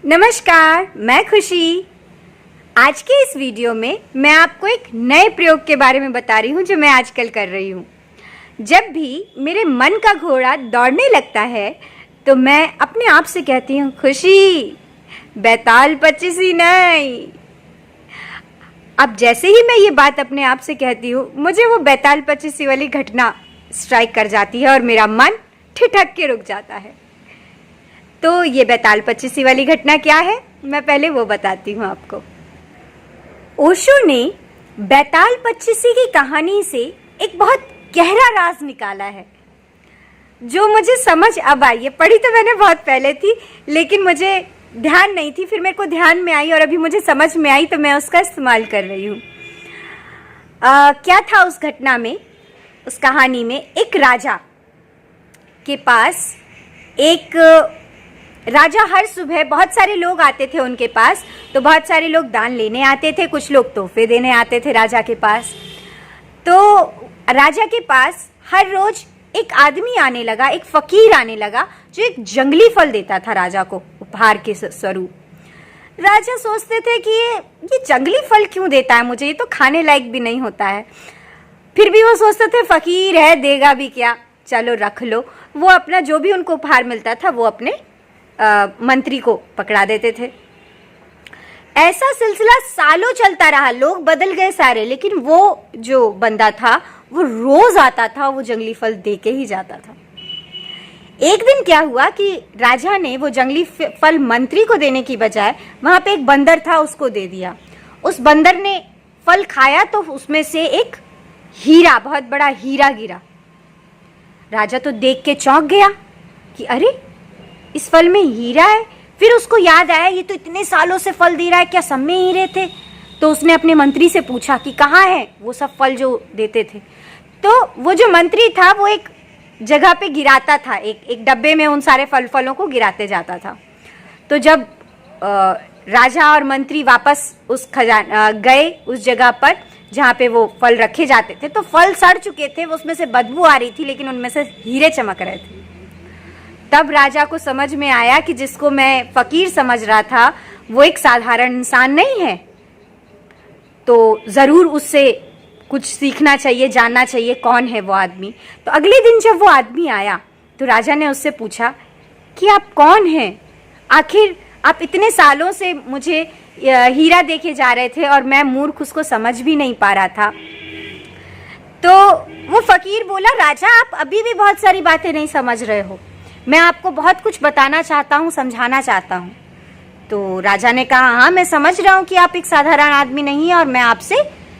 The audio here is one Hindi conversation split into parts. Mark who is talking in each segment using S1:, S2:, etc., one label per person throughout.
S1: नमस्कार, मैं खुशी। आज के इस वीडियो में मैं आपको एक नए प्रयोग के बारे में बता रही हूँ जो मैं आजकल कर रही हूँ। जब भी मेरे मन का घोड़ा दौड़ने लगता है तो मैं अपने आप से कहती हूँ, खुशी बैताल पच्चीसी नहीं। अब जैसे ही मैं ये बात अपने आप से कहती हूँ, मुझे वो बैताल पच्चीसी वाली घटना स्ट्राइक कर जाती है और मेरा मन ठिठक के रुक जाता है। तो ये बैताल पच्चीसी वाली घटना क्या है, मैं पहले वो बताती हूँ आपको। ओशो ने बैताल पच्चीसी की कहानी से एक बहुत गहरा राज निकाला है जो मुझे समझ अब आई है। पढ़ी तो मैंने बहुत पहले थी, लेकिन मुझे ध्यान नहीं थी, फिर मेरे को ध्यान में आई और अभी मुझे समझ में आई तो मैं उसका इस्तेमाल कर रही हूँ। क्या था उस घटना में, उस कहानी में? एक राजा के पास राजा हर सुबह बहुत सारे लोग आते थे उनके पास, तो बहुत सारे लोग दान लेने आते थे, कुछ लोग तोहफे देने आते थे राजा के पास। तो राजा के पास हर रोज एक आदमी आने लगा, एक फकीर आने लगा जो एक जंगली फल देता था राजा को उपहार के स्वरूप। राजा सोचते थे कि ये जंगली फल क्यों देता है मुझे, ये तो खाने लायक भी नहीं होता है। फिर भी वो सोचते थे फकीर है, देगा भी क्या, चलो रख लो। वो अपना जो भी उनको उपहार मिलता था वो अपने मंत्री को पकड़ा देते थे। ऐसा सिलसिला सालों चलता रहा, लोग बदल गए सारे, लेकिन वो जो बंदा था वो रोज आता था, वो जंगली फल दे के ही जाता था। एक दिन क्या हुआ कि राजा ने वो जंगली फल मंत्री को देने की बजाय वहां पे एक बंदर था उसको दे दिया। उस बंदर ने फल खाया तो उसमें से एक हीरा, बहुत बड़ा हीरा गिरा। राजा तो देख के चौंक गया कि अरे इस फल में हीरा है। फिर उसको याद आया ये तो इतने सालों से फल दे रहा है, क्या सब में हीरे थे? तो उसने अपने मंत्री से पूछा कि कहाँ है वो सब फल जो देते थे। तो वो जो मंत्री था वो एक जगह पे गिराता था, एक डब्बे में उन सारे फलों को गिराते जाता था। तो जब राजा और मंत्री वापस उस गए उस जगह पर जहाँ पे वो फल रखे जाते थे, तो फल सड़ चुके थे, उसमें से बदबू आ रही थी, लेकिन उनमें से हीरे चमक रहे थे। तब राजा को समझ में आया कि जिसको मैं फकीर समझ रहा था वो एक साधारण इंसान नहीं है, तो जरूर उससे कुछ सीखना चाहिए, जानना चाहिए कौन है वो आदमी। तो अगले दिन जब वो आदमी आया तो राजा ने उससे पूछा कि आप कौन हैं, आखिर आप इतने सालों से मुझे हीरा देके जा रहे थे और मैं मूर्ख उसको समझ भी नहीं पा रहा था। तो वो फकीर बोला, राजा आप अभी भी बहुत सारी बातें नहीं समझ रहे हो, मैं आपको बहुत कुछ बताना चाहता हूँ, समझाना चाहता हूँ। तो राजा ने कहा, हाँ मैं समझ रहा हूँ कि आप एक साधारण आदमी नहीं है और मैं आपसे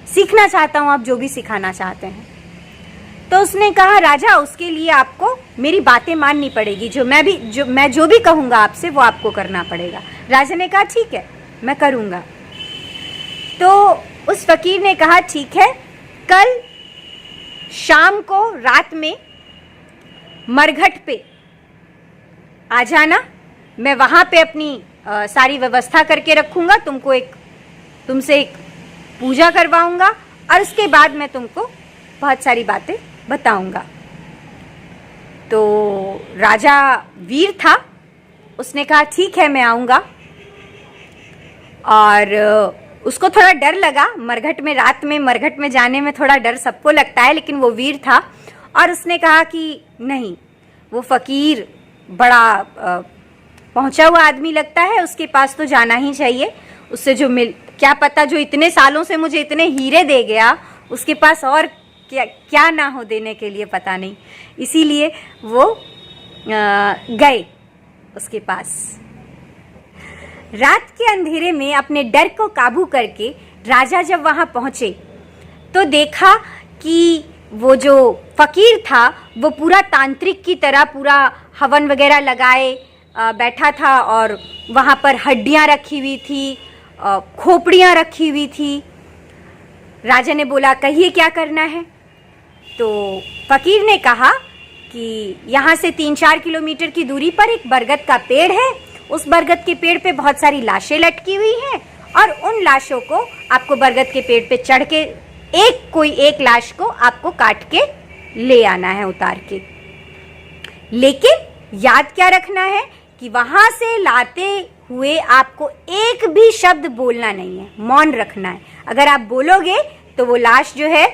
S1: सीखना चाहता हूँ, आप जो भी सिखाना चाहते हैं। तो उसने कहा, राजा उसके लिए आपको मेरी बातें माननी पड़ेगी, मैं जो भी कहूँगा आपसे वो आपको करना पड़ेगा। राजा ने कहा ठीक है मैं करूँगा। तो उस फकीर ने कहा ठीक है, कल शाम को रात में मरघट पे आ जाना, मैं वहां पे अपनी सारी व्यवस्था करके रखूंगा, तुमसे एक पूजा करवाऊंगा और उसके बाद मैं तुमको बहुत सारी बातें बताऊंगा। तो राजा वीर था, उसने कहा ठीक है मैं आऊंगा। और उसको थोड़ा डर लगा, मरघट में जाने में थोड़ा डर सबको लगता है, लेकिन वो वीर था और उसने कहा कि नहीं, वो फकीर बड़ा पहुंचा हुआ आदमी लगता है, उसके पास तो जाना ही चाहिए। उससे जो क्या पता जो इतने सालों से मुझे इतने हीरे दे गया, उसके पास और क्या ना हो देने के लिए, पता नहीं। इसीलिए वो गए उसके पास। रात के अंधेरे में अपने डर को काबू करके राजा जब वहां पहुंचे तो देखा कि वो जो फकीर था वो पूरा तांत्रिक की तरह पूरा हवन वगैरह लगाए बैठा था और वहाँ पर हड्डियाँ रखी हुई थी, खोपड़ियाँ रखी हुई थी। राजा ने बोला, कहिए क्या करना है? तो फकीर ने कहा कि यहाँ से 3-4 किलोमीटर की दूरी पर एक बरगद का पेड़ है, उस बरगद के पेड़ पे बहुत सारी लाशें लटकी हुई हैं और उन लाशों को आपको बरगद के पेड़ पे चढ़ के कोई एक लाश को आपको काट के ले आना है, उतार के। लेकिन याद क्या रखना है कि वहां से लाते हुए आपको एक भी शब्द बोलना नहीं है, मौन रखना है। अगर आप बोलोगे तो वो लाश जो है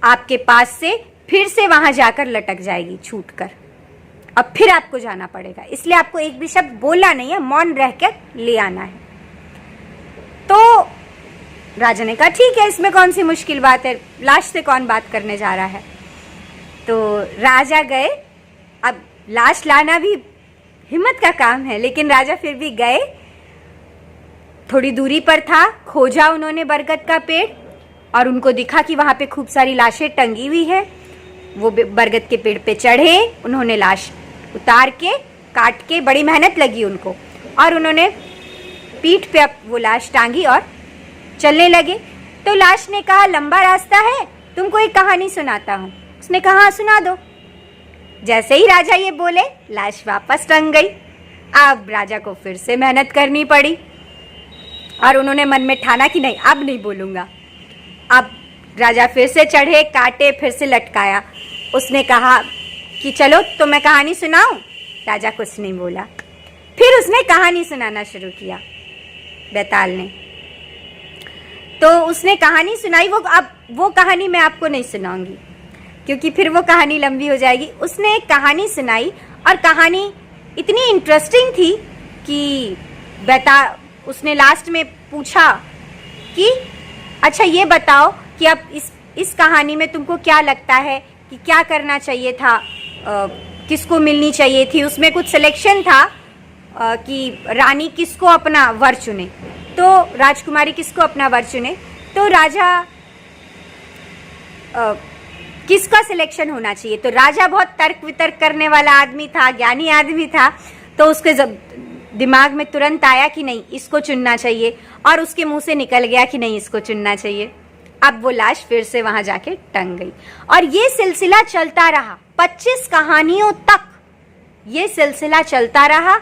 S1: आपके पास से फिर से वहां जाकर लटक जाएगी छूटकर, अब फिर आपको जाना पड़ेगा। इसलिए आपको एक भी शब्द बोलना नहीं है, मौन रहकर ले आना है। तो राजा ने कहा ठीक है, इसमें कौन सी मुश्किल बात है, लाश से कौन बात करने जा रहा है। तो राजा गए। अब लाश लाना भी हिम्मत का काम है, लेकिन राजा फिर भी गए। थोड़ी दूरी पर था, खोजा उन्होंने बरगद का पेड़ और उनको दिखा कि वहां पे खूब सारी लाशें टंगी हुई है। वो बरगद के पेड़ पे चढ़े, उन्होंने लाश उतार के काट के, बड़ी मेहनत लगी उनको, और उन्होंने पीठ पे वो लाश टांगी और चलने लगे। तो लाश ने कहा लंबा रास्ता है, तुमको एक कहानी सुनाता हूँ। उसने कहा हाँ सुना दो। जैसे ही राजा ये बोले, लाश वापस टंग गई। अब राजा को फिर से मेहनत करनी पड़ी और उन्होंने मन में ठाना कि नहीं, अब नहीं बोलूँगा। अब राजा फिर से चढ़े, काटे, फिर से लटकाया। उसने कहा कि चलो तो मैं कहानी सुनाऊं। राजा कुछ नहीं बोला। फिर उसने कहानी सुनाना शुरू किया, बैताल ने। तो उसने कहानी सुनाई। अब वो कहानी मैं आपको नहीं सुनाऊंगी क्योंकि फिर वो कहानी लंबी हो जाएगी। उसने एक कहानी सुनाई और कहानी इतनी इंटरेस्टिंग थी कि उसने लास्ट में पूछा कि अच्छा ये बताओ कि अब इस कहानी में तुमको क्या लगता है कि क्या करना चाहिए था, किसको मिलनी चाहिए थी। उसमें कुछ सिलेक्शन था कि रानी किसको अपना वर चुने, तो राजकुमारी किसको अपना वर चुने। तो राजा किसका सिलेक्शन होना चाहिए। तो राजा बहुत तर्क वितर्क करने वाला आदमी था, ज्ञानी आदमी था। तो उसके दिमाग में तुरंत आया कि नहीं इसको चुनना चाहिए, और उसके मुंह से निकल गया कि नहीं इसको चुनना चाहिए। अब वो लाश फिर से वहां जाके टंग गई और ये सिलसिला चलता रहा 25 कहानियों तक। ये सिलसिला चलता रहा।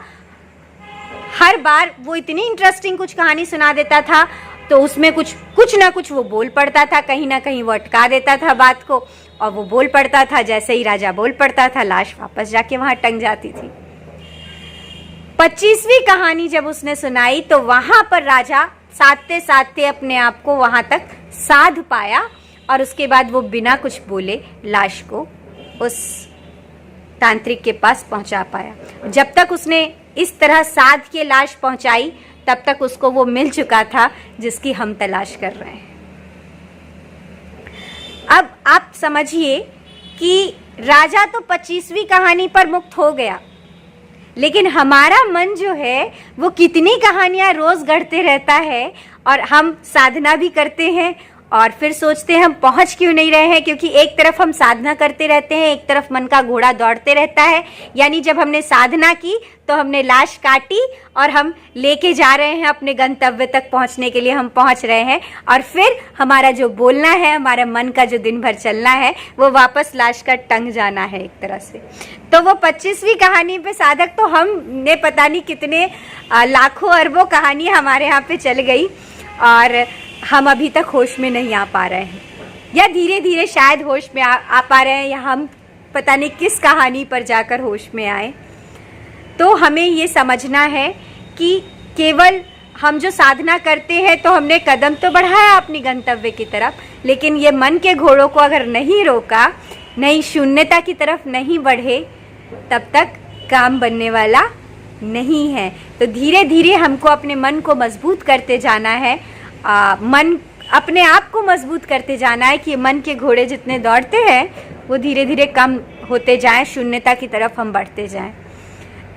S1: हर बार वो इतनी इंटरेस्टिंग कुछ कहानी सुना देता था तो उसमें कुछ ना कुछ वो बोल पड़ता था, कहीं ना कहीं वो अटका देता था बात को, और वो बोल पड़ता था। जैसे ही राजा बोल पड़ता था, लाश वापस जाके वहां टंग जाती थी। 25वीं कहानी जब उसने सुनाई तो वहां पर राजा साधते साधते अपने आप को वहां तक साध पाया, और उसके बाद वो बिना कुछ बोले लाश को उस तांत्रिक के पास पहुंचा पाया। जब तक उसने इस तरह साध के लाश पहुंचाई, तब तक उसको वो मिल चुका था जिसकी हम तलाश कर रहे हैं। अब आप समझिए कि राजा तो 25वीं कहानी पर मुक्त हो गया, लेकिन हमारा मन जो है वो कितनी कहानियां रोज गढ़ते रहता है, और हम साधना भी करते हैं और फिर सोचते हैं हम पहुंच क्यों नहीं रहे हैं, क्योंकि एक तरफ हम साधना करते रहते हैं, एक तरफ मन का घोड़ा दौड़ते रहता है। यानी जब हमने साधना की तो हमने लाश काटी और हम लेके जा रहे हैं अपने गंतव्य तक पहुंचने के लिए, हम पहुंच रहे हैं, और फिर हमारा जो बोलना है, हमारा मन का जो दिन भर चलना है, वो वापस लाश का टंग जाना है एक तरह से। तो वो 25वीं कहानी पे साधक, तो हमने पता नहीं कितने लाखों अरबों कहानी हमारे यहाँ पे चल गई और हम अभी तक होश में नहीं आ पा रहे हैं, या धीरे धीरे शायद होश में आ पा रहे हैं, या हम पता नहीं किस कहानी पर जाकर होश में आए। तो हमें ये समझना है कि केवल हम जो साधना करते हैं तो हमने कदम तो बढ़ाया अपनी गंतव्य की तरफ, लेकिन ये मन के घोड़ों को अगर नहीं रोका, नहीं शून्यता की तरफ नहीं बढ़े, तब तक काम बनने वाला नहीं है। तो धीरे धीरे हमको अपने मन को मजबूत करते जाना है, मन अपने आप को मजबूत करते जाना है कि मन के घोड़े जितने दौड़ते हैं वो धीरे धीरे कम होते जाएं, शून्यता की तरफ हम बढ़ते जाएं।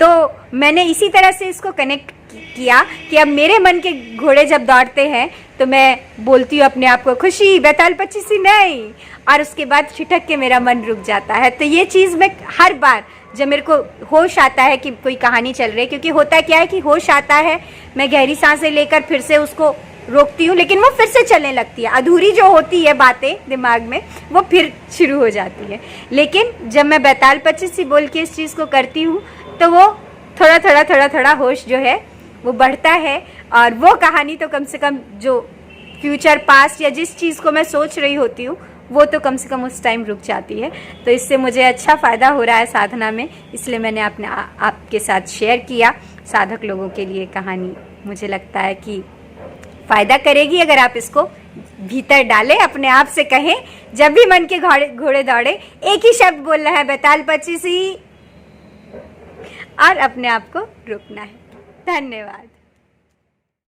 S1: तो मैंने इसी तरह से इसको कनेक्ट किया कि अब मेरे मन के घोड़े जब दौड़ते हैं तो मैं बोलती हूँ अपने आप को खुशी बैताल 25 नहीं, और उसके बाद छिटक के मेरा मन रुक जाता है। तो ये चीज़ मैं हर बार जब मेरे को होश आता है कि कोई कहानी चल रही है, क्योंकि होता क्या है कि होश आता है, मैं गहरी सांसें लेकर फिर से उसको रोकती हूँ, लेकिन वो फिर से चलने लगती है, अधूरी जो होती है बातें दिमाग में वो फिर शुरू हो जाती है। लेकिन जब मैं बैताल 25 बोल के इस चीज़ को करती हूँ तो वो थोड़ा होश जो है वो बढ़ता है, और वो कहानी तो कम से कम जो फ्यूचर पास्ट या जिस चीज़ को मैं सोच रही होती हूँ वो तो कम से कम उस टाइम रुक जाती है। तो इससे मुझे अच्छा फ़ायदा हो रहा है साधना में, इसलिए मैंने आपके साथ शेयर किया। साधक लोगों के लिए कहानी मुझे लगता है कि फ़ायदा करेगी अगर आप इसको भीतर डालें, अपने आप से कहें। जब भी मन के घोड़े दौड़े, एक ही शब्द बोलना है, बेताल पच्चीसी, और अपने आप को रोकना है। धन्यवाद।